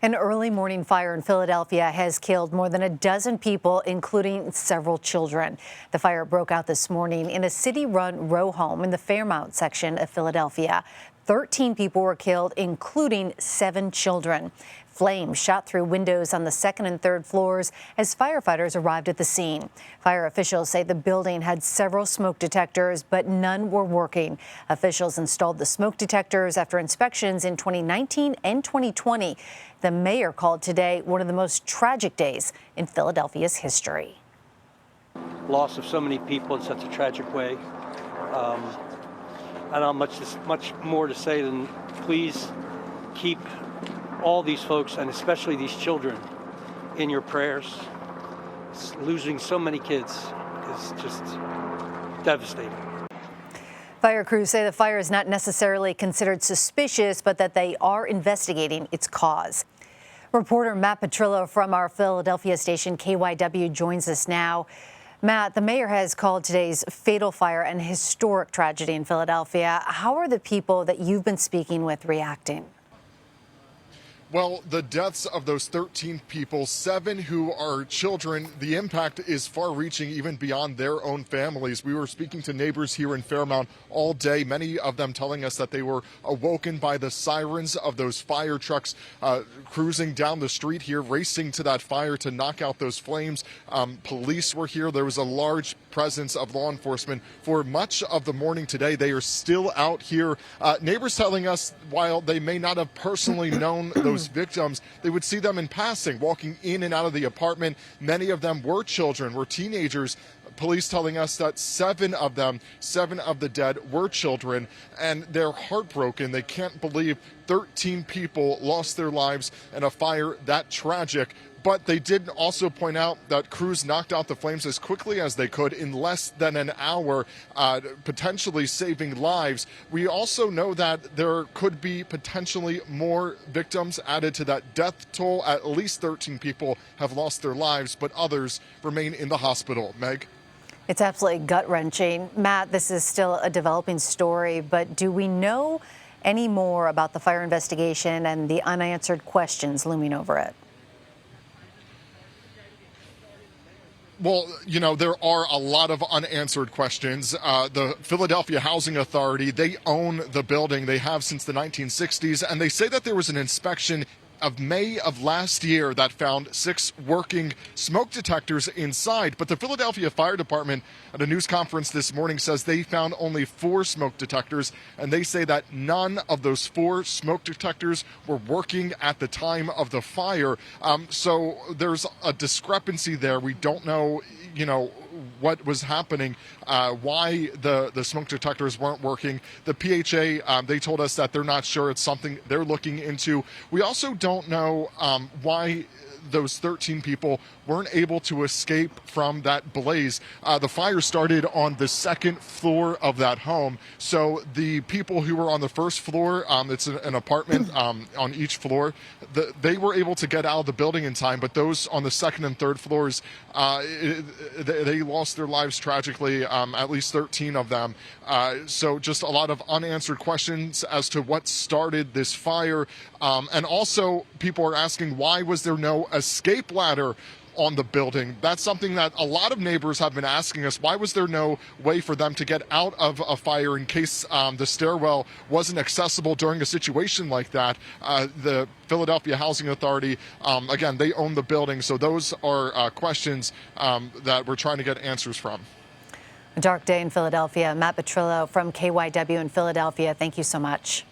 An early morning fire in Philadelphia has killed more than a dozen people, including several children. The fire broke out this morning in a city-run row home in the Paramount section of Philadelphia. 13 people were killed, including 7 children. Flames shot through windows on the second and third floors as firefighters arrived at the scene. Fire officials say the building had several smoke detectors, but none were working. Officials installed the smoke detectors after inspections in 2019 and 2020. The mayor called today one of the most tragic days in Philadelphia's history. Loss of so many people in such a tragic way. I don't have much more to say than please keep all these folks, and especially these children, in your prayers. Losing so many kids is just devastating. Fire crews say the fire is not necessarily considered suspicious, but that they are investigating its cause. Reporter Matt Petrillo from our Philadelphia station KYW joins us now. Matt, the mayor has called today's fatal fire an historic tragedy in Philadelphia. How are the people that you've been speaking with reacting? Well, the deaths of those 13 people, 7 who are children, the impact is far-reaching even beyond their own families. We were speaking to neighbors here in Fairmount all day, many of them telling us that they were awoken by the sirens of those fire trucks cruising down the street here, racing to that fire to knock out those flames. Police were here. There was a large presence of law enforcement for much of the morning today. They are still out here. Neighbors telling us while they may not have personally known those victims, they would see them in passing, walking in and out of the apartment. Many of them were children, were teenagers. Police telling us that 7 of the dead were children, and they're heartbroken. They can't believe 13 people lost their lives in a fire that tragic. But they did also point out that crews knocked out the flames as quickly as they could in less than an hour, potentially saving lives. We also know that there could be potentially more victims added to that death toll. At least 13 people have lost their lives, but others remain in the hospital. Meg? It's absolutely gut-wrenching. Matt, this is still a developing story, but do we know any more about the fire investigation and the unanswered questions looming over it? Well, you know, there are a lot of unanswered questions. The Philadelphia Housing Authority, they own the building. They have since the 1960s, and they say that there was an inspection of May of last year that found 6 working smoke detectors inside. But the Philadelphia Fire Department at a news conference this morning says they found only 4 smoke detectors, and they say that none of those 4 smoke detectors were working at the time of the fire. So there's a discrepancy there. We don't know, you know, what was happening, why the smoke detectors weren't working. The PHA, they told us that they're not sure. It's something they're looking into. We also don't know why those 13 people weren't able to escape from that blaze. The fire started on the second floor of that home. So the people who were on the first floor, it's an apartment on each floor, they were able to get out of the building in time, but those on the second and third floors, they lost their lives tragically, at least 13 of them. So just a lot of unanswered questions as to what started this fire. And also people are asking, why was there no escape ladder on the building? That's something that a lot of neighbors have been asking us. Why was there no way for them to get out of a fire in case the stairwell wasn't accessible during a situation like that? The Philadelphia Housing Authority, again, they own the building. So those are questions that we're trying to get answers from. A dark day in Philadelphia. Matt Petrillo from KYW in Philadelphia. Thank you so much.